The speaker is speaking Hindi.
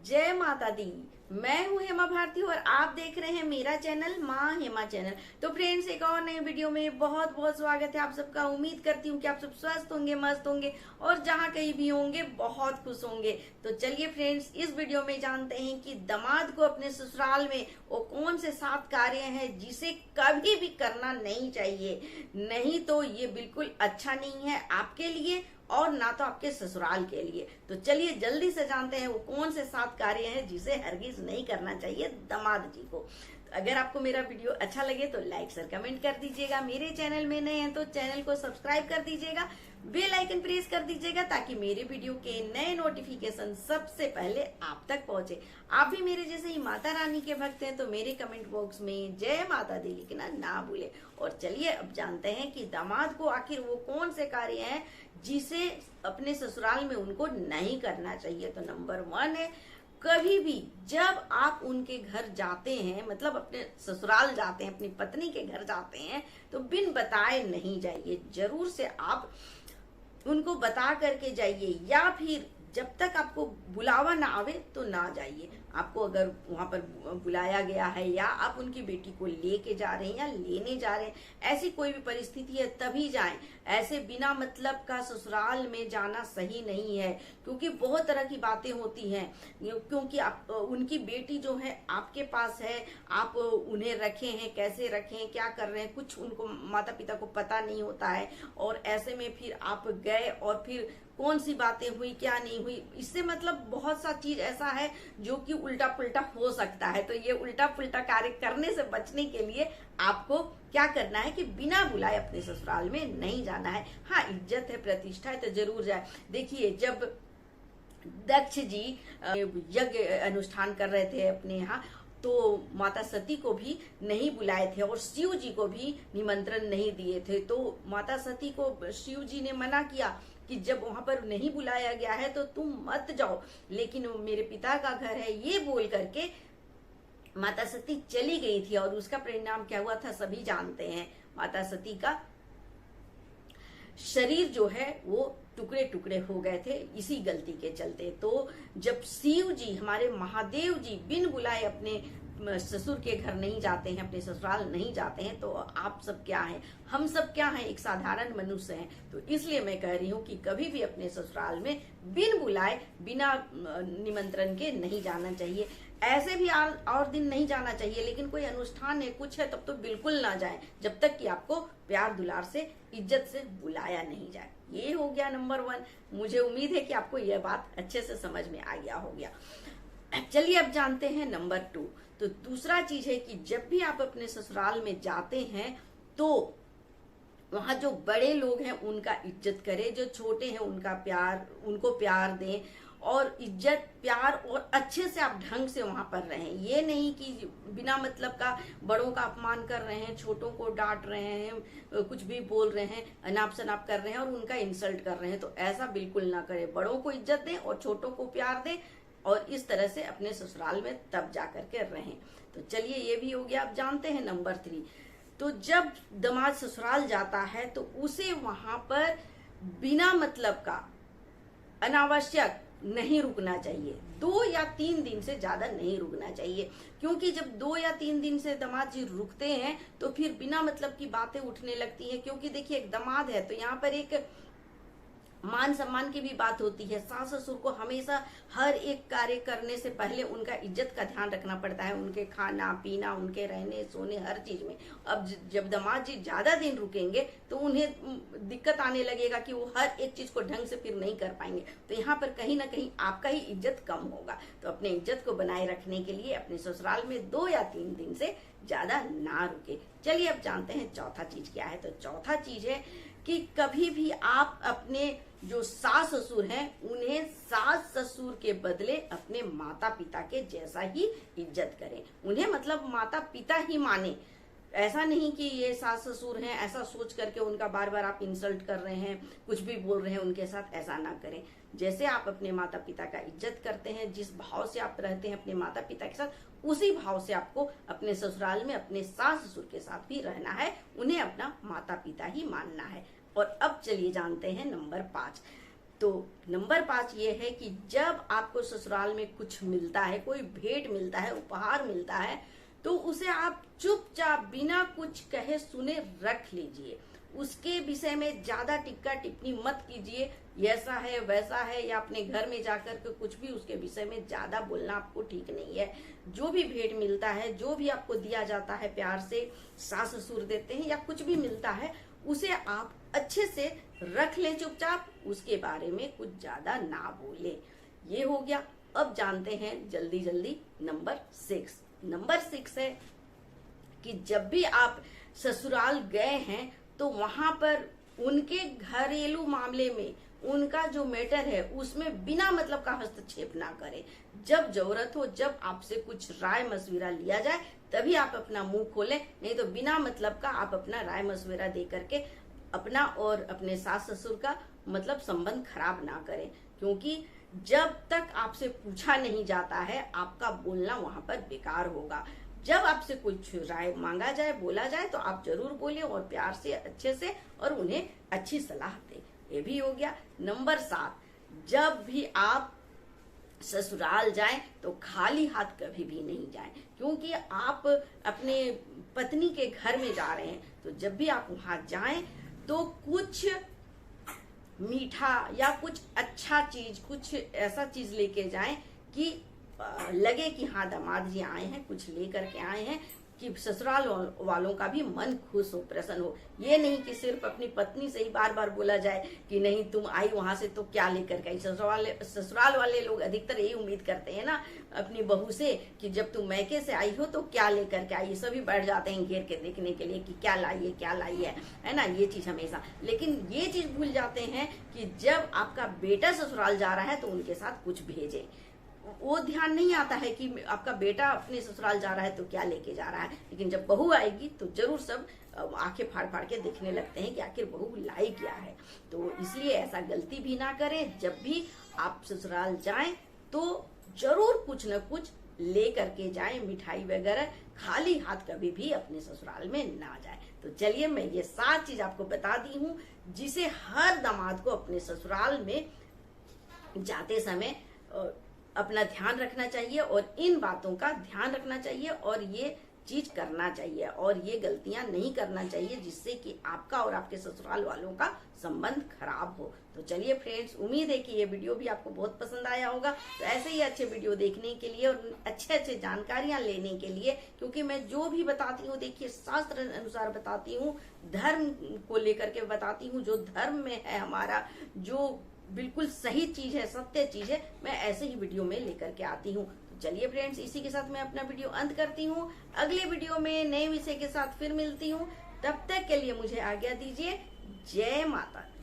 जय माता दी। मैं हूँ हेमा भारती और आप देख रहे हैं मेरा चैनल माँ हेमा चैनल। तो फ्रेंड्स, एक और नए वीडियो में बहुत बहुत स्वागत है आप सबका। उम्मीद करती हूँ कि आप सब स्वस्थ होंगे, मस्त होंगे और जहाँ कहीं भी होंगे बहुत खुश होंगे। तो चलिए फ्रेंड्स, इस वीडियो में जानते हैं कि दामाद को अपने ससुराल में वो कौन से 7 कार्य हैं जिसे कभी भी करना नहीं चाहिए। नहीं तो ये बिल्कुल अच्छा नहीं है आपके लिए और ना तो आपके ससुराल के लिए। तो चलिए जल्दी से जानते हैं वो कौन से 7 कार्य हैं जिसे हरगिज नहीं करना चाहिए दामाद जी को। तो अगर आपको मेरा वीडियो अच्छा लगे तो लाइक शेयर कमेंट कर दीजिएगा। मेरे चैनल में नए हैं तो चैनल को सब्सक्राइब कर दीजिएगा, बेल आइकन प्रेस कर दीजिएगा ताकि मेरे वीडियो के नए नोटिफिकेशन सबसे पहले आप तक पहुंचे। आप भी मेरे जैसे ही माता रानी के भक्त हैं तो मेरे कमेंट बॉक्स में जय माता दी लिखना ना भूले। और चलिए अब जानते हैं कि दामाद को आखिर वो कौन से कार्य हैं जिसे अपने ससुराल में उनको नहीं करना चाहिए। तो नंबर 1 है, कभी भी जब आप उनके घर जाते हैं, मतलब अपने ससुराल जाते हैं, अपनी पत्नी के घर जाते हैं, तो बिन बताए नहीं जाइए। जरूर से आप उनको बता करके जाइए, या फिर जब तक आपको बुलावा ना आवे तो ना जाइए। आपको अगर वहां पर बुलाया गया है या आप उनकी बेटी को लेके जा रहे हैं या लेने जा रहे हैं, ऐसी कोई भी परिस्थिति है तभी जाएं। ऐसे बिना मतलब का ससुराल में जाना सही नहीं है, क्योंकि बहुत तरह की बातें होती हैं। क्योंकि आप उनकी बेटी जो है आपके पास है, आप उन्हें रखे हैं, कैसे रखे हैं, क्या कर रहे हैं, कुछ उनको माता पिता को पता नहीं होता है। और ऐसे में फिर आप गए और फिर कौन सी बातें हुई क्या नहीं हुई, इससे मतलब बहुत सा चीज ऐसा है जो कि उल्टा पुल्टा हो सकता है। तो ये उल्टा पुल्टा कार्य करने से बचने के लिए आपको क्या करना है कि बिना बुलाए अपने ससुराल में नहीं जाना है। हाँ, इज्जत है, प्रतिष्ठा है तो जरूर जाए। देखिए, जब दक्ष जी यज्ञ अनुष्ठान कर रहे थे अपने यहाँ, तो माता सती को भी नहीं बुलाए थे और शिव जी को भी निमंत्रण नहीं दिए थे। तो माता सती को शिव जी ने मना किया कि जब वहां पर नहीं बुलाया गया है तो तुम मत जाओ, लेकिन मेरे पिता का घर है, ये बोल करके माता सती चली गई थी। और उसका परिणाम क्या हुआ था सभी जानते हैं। माता सती का शरीर जो है वो टुकड़े टुकड़े हो गए थे इसी गलती के चलते। तो जब शिव जी, हमारे महादेव जी, बिन बुलाए अपने ससुर के घर नहीं जाते हैं, अपने ससुराल नहीं जाते हैं, तो आप सब क्या हैं, हम सब क्या हैं, एक साधारण मनुष्य हैं। तो इसलिए मैं कह रही हूँ कि कभी भी अपने ससुराल में बिन बुलाए, बिना निमंत्रण के नहीं जाना चाहिए। ऐसे भी और दिन नहीं जाना चाहिए, लेकिन कोई अनुष्ठान है, कुछ है, तब तो बिल्कुल ना जाए जब तक कि आपको प्यार दुलार से, इज्जत से बुलाया नहीं जाए। ये हो गया नंबर 1। मुझे उम्मीद है कि आपको यह बात अच्छे से समझ में आ गया हो गया। चलिए अब जानते हैं नंबर 2। तो दूसरा चीज है कि जब भी आप अपने ससुराल में जाते हैं तो वहां जो बड़े लोग हैं उनका इज्जत करें, जो छोटे हैं उनको प्यार दें, और इज्जत, प्यार और अच्छे से आप ढंग से वहां पर रहें। ये नहीं कि बिना मतलब का बड़ों का अपमान कर रहे हैं, छोटों को डांट रहे हैं, कुछ भी बोल रहे हैं, अनाप शनाप कर रहे हैं और उनका इंसल्ट कर रहे हैं। तो ऐसा बिल्कुल ना करें। बड़ों को इज्जत दें और छोटों को प्यार दें, और इस तरह से अपने ससुराल में तब जा करके रहें। तो चलिए ये भी हो गया। अब जानते हैं नंबर 3। तो जब दामाद ससुराल जाता है तो उसे वहां पर बिना मतलब का, अनावश्यक नहीं रुकना चाहिए। 2 या 3 दिन से ज्यादा नहीं रुकना चाहिए, क्योंकि जब 2 या 3 दिन से दामाद जी रुकते हैं तो फिर बिना मतलब की बातें उठने लगती हैं। क्योंकि देखिए, एक दामाद है तो यहाँ पर एक मान सम्मान की भी बात होती है। सास ससुर को हमेशा हर एक कार्य करने से पहले उनका इज्जत का ध्यान रखना पड़ता है, उनके खाना पीना, उनके रहने सोने, हर चीज में। अब जब दामाद जी ज्यादा दिन रुकेंगे तो उन्हें दिक्कत आने लगेगा कि वो हर एक चीज को ढंग से फिर नहीं कर पाएंगे। तो यहाँ पर कहीं ना कहीं आपका ही इज्जत कम होगा। तो अपने इज्जत को बनाए रखने के लिए अपने ससुराल में 2 या 3 दिन से ज्यादा ना रुके। चलिए अब जानते हैं चौथा चीज क्या है। तो चौथा चीज है कि कभी भी आप अपने जो सास ससुर हैं उन्हें सास ससुर के बदले अपने माता पिता के जैसा ही इज्जत करें। उन्हें मतलब माता पिता ही माने। ऐसा नहीं कि ये सास ससुर हैं, ऐसा सोच करके उनका बार बार आप इंसल्ट कर रहे हैं, कुछ भी बोल रहे हैं उनके साथ, ऐसा ना करें। जैसे आप अपने माता पिता का इज्जत करते हैं, जिस भाव से आप रहते हैं अपने माता पिता के साथ, उसी भाव से आपको अपने ससुराल में अपने सास ससुर के साथ भी रहना है। उन्हें अपना माता पिता ही मानना है। और अब चलिए जानते हैं नंबर 5। तो नंबर 5 ये है कि जब आपको ससुराल में कुछ मिलता है, कोई भेंट मिलता है, उपहार मिलता है, तो उसे आप चुपचाप बिना कुछ कहे सुने रख लीजिए। उसके विषय में ज्यादा टिक्का टिप्पणी मत कीजिए, ऐसा है वैसा है, या अपने घर में जाकर के कुछ भी उसके विषय में ज्यादा बोलना आपको ठीक नहीं है। जो भी भेंट मिलता है, जो भी आपको दिया जाता है, प्यार से सास ससुर देते हैं या कुछ भी मिलता है, उसे आप अच्छे से रख ले चुपचाप, उसके बारे में कुछ ज्यादा ना बोले। ये हो गया। अब जानते हैं जल्दी जल्दी नंबर 6। नंबर 6 है कि जब भी आप ससुराल गए हैं तो वहां पर उनके घरेलू मामले में उनका जो मैटर है उसमें बिना मतलब का हस्तक्षेप ना करें। जब जरूरत हो, जब आपसे कुछ राय मशविरा लिया जाए, तभी आप अपना मुंह खोलें, नहीं तो बिना मतलब का आप अपना राय मशविरा दे करके अपना और अपने सास ससुर का मतलब संबंध खराब ना करें। क्योंकि जब तक आपसे पूछा नहीं जाता है, आपका बोलना वहां पर बेकार होगा। जब आपसे कुछ राय मांगा जाए, बोला जाए, तो आप जरूर बोलिए और प्यार से, अच्छे से, और उन्हें अच्छी सलाह दें। ये भी हो गया। नंबर 7, जब भी आप ससुराल जाएं तो खाली हाथ कभी भी नहीं जाएं, क्योंकि आप अपने पत्नी के घर में जा रहे हैं। तो जब भी आप वहां जाएं तो कुछ मीठा या कुछ अच्छा चीज, कुछ ऐसा चीज लेके जाएं कि लगे कि हाँ दामाद जी आए हैं, कुछ लेकर के आए हैं, कि ससुराल वालों का भी मन खुश हो, प्रसन्न हो। ये नहीं कि सिर्फ अपनी पत्नी से ही बार बार बोला जाए कि नहीं तुम आई वहां से तो क्या लेकर के आई। ससुराल वाले लोग अधिकतर यही उम्मीद करते हैं ना अपनी बहू से कि जब तुम मैके से आई हो तो क्या लेकर के आई। सभी बैठ जाते हैं घेर के देखने के लिए कि क्या लाई है ना, ये चीज हमेशा। लेकिन ये चीज भूल जाते हैं कि जब आपका बेटा ससुराल जा रहा है तो उनके साथ कुछ भेजे। वो ध्यान नहीं आता है कि आपका बेटा अपने ससुराल जा रहा है तो क्या लेके जा रहा है। लेकिन जब बहू आएगी तो जरूर सब आंखें फाड़ फाड़ के देखने लगते हैं कि आखिर बहू लाई क्या है। तो इसलिए ऐसा गलती भी ना करें। जब भी आप ससुराल जाएं तो जरूर कुछ न कुछ ले करके जाएं, मिठाई वगैरह। खाली हाथ कभी भी अपने ससुराल में ना जाए। तो चलिए, मैं ये 7 चीज आपको बता दी हूँ जिसे हर दामाद को अपने ससुराल में जाते समय अपना ध्यान रखना चाहिए, और इन बातों का ध्यान रखना चाहिए, और ये चीज करना चाहिए, और ये गलतियां नहीं करना चाहिए जिससे कि आपका और आपके ससुराल वालों का संबंध खराब हो। तो चलिए फ्रेंड्स, उम्मीद है कि ये वीडियो भी आपको बहुत पसंद आया होगा। तो ऐसे ही अच्छे वीडियो देखने के लिए और अच्छे जानकारियां लेने के लिए, क्योंकि मैं जो भी बताती हूँ, देखिए शास्त्र अनुसार बताती हूँ, धर्म को लेकर के बताती हूँ, जो धर्म में है हमारा, जो बिल्कुल सही चीज है, सत्य चीज है, मैं ऐसे ही वीडियो में लेकर के आती हूँ। तो चलिए फ्रेंड्स, इसी के साथ मैं अपना वीडियो अंत करती हूँ। अगले वीडियो में नए विषय के साथ फिर मिलती हूँ। तब तक के लिए मुझे आज्ञा दीजिए। जय माता दी।